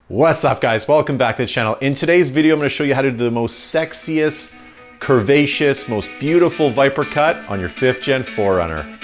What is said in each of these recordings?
What's up guys, welcome back to the channel. In today's video, I'm gonna show you how to do the most sexiest, curvaceous, most beautiful Viper cut on your 5th gen 4Runner.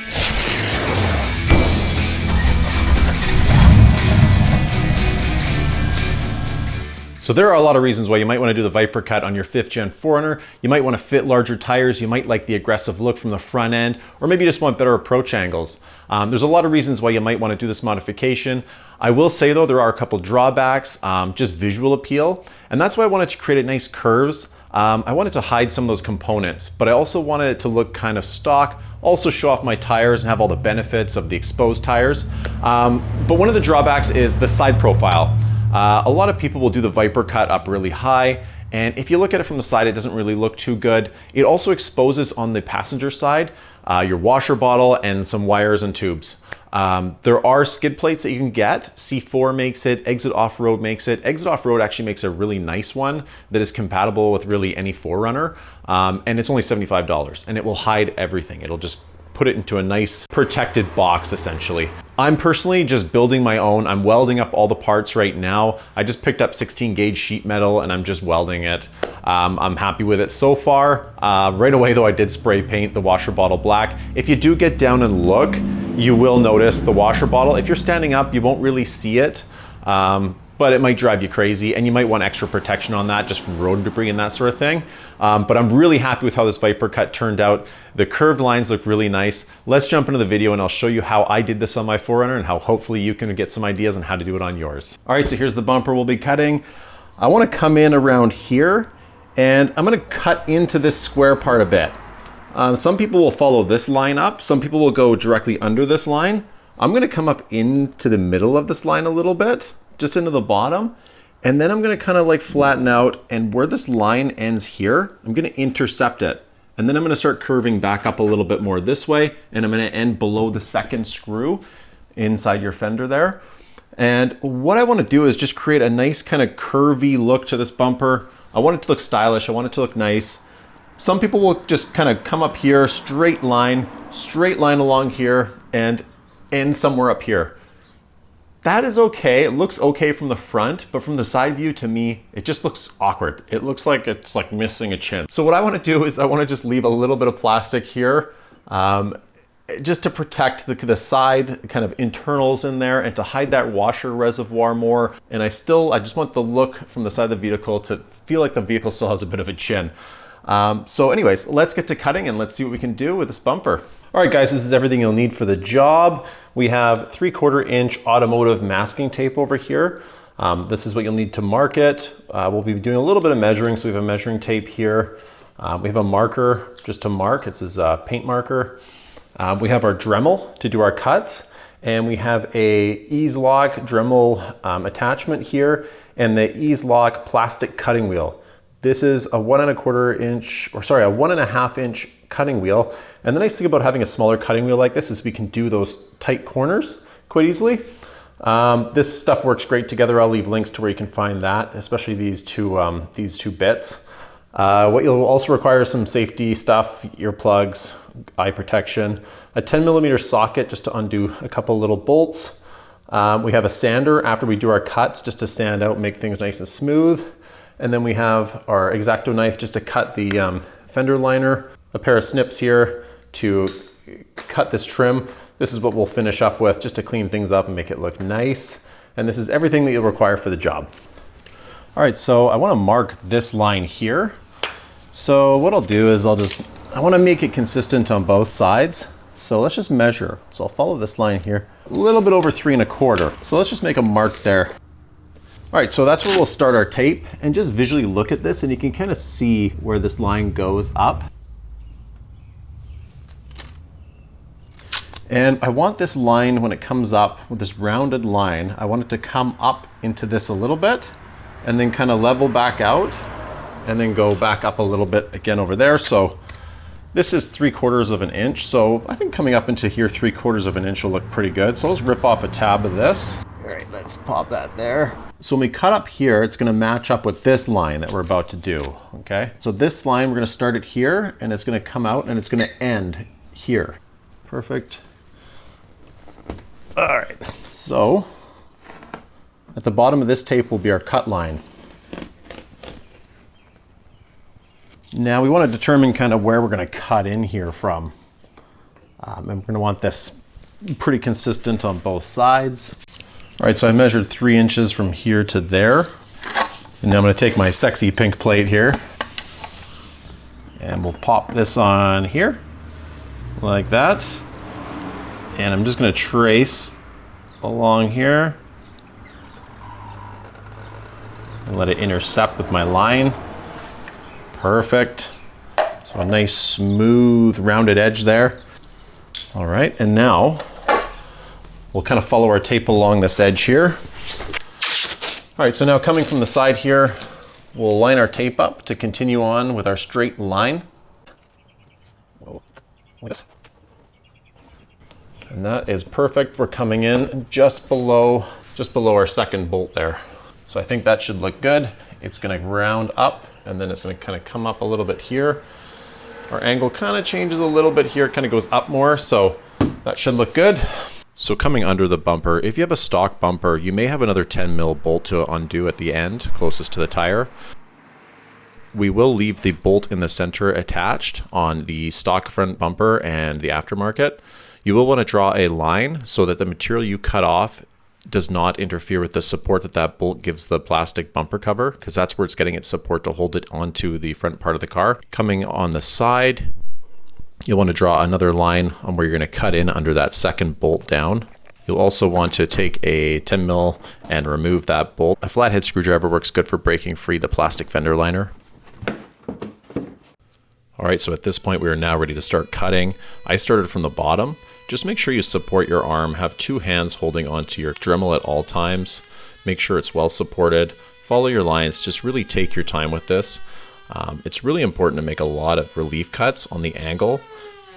So there are a lot of reasons why you might want to do the Viper cut on your 5th gen 4Runner. You might want to fit larger tires, you might like the aggressive look from the front end, or maybe you just want better approach angles. There's a lot of reasons why you might want to do this modification. I will say though, there are a couple drawbacks, just visual appeal, and that's why I wanted to create nice curves. I wanted to hide some of those components, but I also wanted it to look kind of stock, also show off my tires and have all the benefits of the exposed tires. But one of the drawbacks is the side profile. A lot of people will do the Viper cut up really high, and if you look at it from the side, it doesn't really look too good. It also exposes on the passenger side your washer bottle and some wires and tubes. There are skid plates that you can get. C4 makes it, Exit Off-Road makes it. Exit Off-Road actually makes a really nice one that is compatible with really any 4Runner, and it's only $75, and it will hide everything. It'll just put it into a nice protected box essentially. I'm personally just building my own. I'm welding up all the parts right now. I just picked up 16 gauge sheet metal and I'm just welding it. I'm happy with it so far. Right away though, I did spray paint the washer bottle black. If you do get down and look, you will notice the washer bottle. If you're standing up, you won't really see it. But it might drive you crazy and you might want extra protection on that just from road debris and that sort of thing. But I'm really happy with how this Viper cut turned out. The curved lines look really nice. Let's jump into the video and I'll show you how I did this on my 4Runner and how hopefully you can get some ideas on how to do it on yours. All right, so here's the bumper we'll be cutting. I wanna come in around here and I'm gonna cut into this square part a bit. Some people will follow this line up. Some people will go directly under this line. I'm gonna come up into the middle of this line a little bit, just into the bottom, and then I'm gonna kind of like flatten out, and where this line ends here, I'm gonna intercept it. And then I'm gonna start curving back up a little bit more this way, and I'm gonna end below the second screw inside your fender there. And what I wanna do is just create a nice kind of curvy look to this bumper. I want it to look stylish, I want it to look nice. Some people will just kind of come up here, straight line along here, and end somewhere up here. That is okay. It looks okay from the front, but from the side view, to me, it just looks awkward. It looks like it's like missing a chin. So what I want to do is I want to just leave a little bit of plastic here, just to protect the side kind of internals in there and to hide that washer reservoir more. And I just want the look from the side of the vehicle to feel like the vehicle still has a bit of a chin. So anyways, let's get to cutting and let's see what we can do with this bumper. All right guys, this is everything you'll need for the job. We have 3/4 inch automotive masking tape over here. This is what you'll need to mark it. We'll be doing a little bit of measuring, so we have a measuring tape here. We have a marker just to mark. It's this paint marker. We have our Dremel to do our cuts, and we have a ease-lock Dremel attachment here, and the ease-lock plastic cutting wheel. This is a 1.25 inch, or sorry, a 1.5 inch cutting wheel. And the nice thing about having a smaller cutting wheel like this is we can do those tight corners quite easily. This stuff works great together. I'll leave links to where you can find that, especially these two bits. What you'll also require is some safety stuff, earplugs, eye protection, a 10mm socket just to undo a couple little bolts. We have a sander after we do our cuts just to sand out, make things nice and smooth. And then we have our X-Acto knife just to cut the fender liner, a pair of snips here to cut this trim. This is what we'll finish up with just to clean things up and make it look nice. And this is everything that you'll require for the job. All right, so I wanna mark this line here. So what I'll do is I wanna make it consistent on both sides. So let's just measure. So I'll follow this line here, a little bit over 3.25. So let's just make a mark there. All right, so that's where we'll start our tape, and just visually look at this and you can kind of see where this line goes up. And I want this line, when it comes up with this rounded line, I want it to come up into this a little bit and then kind of level back out and then go back up a little bit again over there. So this is 3/4 inch. So I think coming up into here, 3/4 inch will look pretty good. So let's rip off a tab of this. All right, let's pop that there. So when we cut up here, it's gonna match up with this line that we're about to do, okay? So this line, we're gonna start it here and it's gonna come out and it's gonna end here. Perfect. All right, so At the bottom of this tape will be our cut line. Now we want to determine kind of where we're going to cut in here from. And we're going to want this pretty consistent on both sides. All right, so I measured 3 inches from here to there. And now I'm going to take my sexy pink plate here and we'll pop this on here like that. And I'm just going to trace along here and let it intercept with my line. Perfect. So a nice smooth rounded edge there. All right, and now we'll kind of follow our tape along this edge here. All right, so now coming from the side here, we'll line our tape up to continue on with our straight line. And that is perfect. We're coming in just below our second bolt there. So I think that should look good. It's gonna round up and then it's gonna kind of come up a little bit here. Our angle kind of changes a little bit here. It kind of goes up more, so that should look good. So coming under the bumper, if you have a stock bumper, you may have another 10 mil bolt to undo at the end, closest to the tire. We will leave the bolt in the center attached on the stock front bumper and the aftermarket. You will want to draw a line so that the material you cut off does not interfere with the support that that bolt gives the plastic bumper cover, because that's where it's getting its support to hold it onto the front part of the car. Coming on the side, you'll want to draw another line on where you're going to cut in under that second bolt down. You'll also want to take a 10 mil and remove that bolt. A flathead screwdriver works good for breaking free the plastic fender liner. All right, so at this point we are now ready to start cutting. I started from the bottom. Just make sure you support your arm. Have 2 hands holding onto your Dremel at all times. Make sure it's well supported. Follow your lines. Just really take your time with this. It's really important to make a lot of relief cuts on the angle.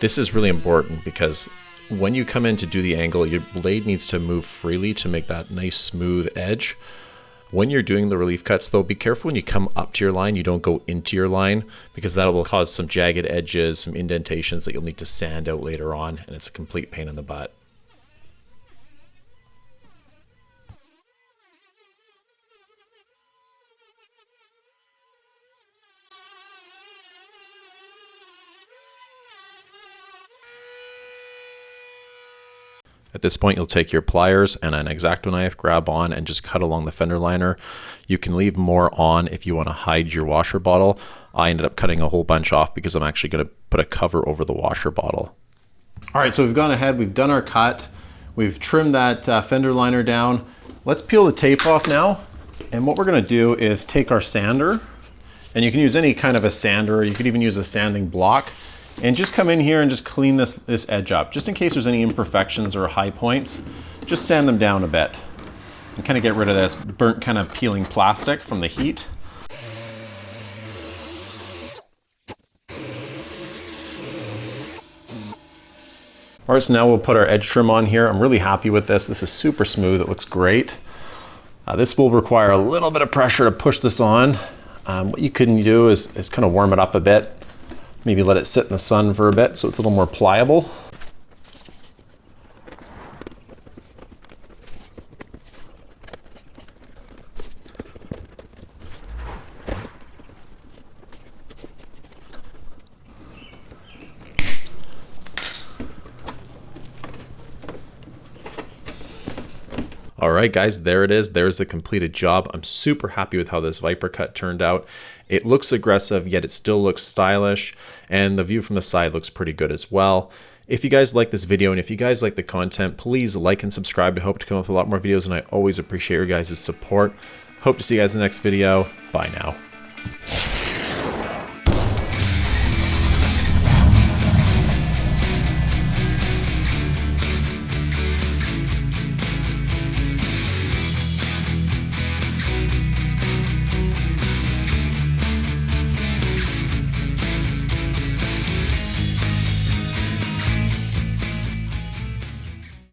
This is really important because when you come in to do the angle, your blade needs to move freely to make that nice smooth edge. When you're doing the relief cuts though, be careful when you come up to your line, you don't go into your line, because that will cause some jagged edges, some indentations that you'll need to sand out later on, and it's a complete pain in the butt. At this point, you'll take your pliers and an X-Acto knife, grab on and just cut along the fender liner. You can leave more on if you want to hide your washer bottle. I ended up cutting a whole bunch off because I'm actually going to put a cover over the washer bottle. All right, so we've gone ahead, we've done our cut. We've trimmed that fender liner down. Let's peel the tape off now. And what we're going to do is take our sander, and you can use any kind of a sander, or you could even use a sanding block. And just come in here and just clean this edge up. Just in case there's any imperfections or high points, just sand them down a bit. And kind of get rid of this burnt kind of peeling plastic from the heat. All right, so now we'll put our edge trim on here. I'm really happy with this. This is super smooth, it looks great. This will require a little bit of pressure to push this on. What you can do is kind of warm it up a bit. Maybe let it sit in the sun for a bit so it's a little more pliable. All right, guys, there it is. There's the completed job. I'm super happy with how this Viper cut turned out. It looks aggressive, yet it still looks stylish, and the view from the side looks pretty good as well. If you guys like this video and if you guys like the content, please like and subscribe. I hope to come up with a lot more videos, and I always appreciate your guys' support. Hope to see you guys in the next video. Bye now.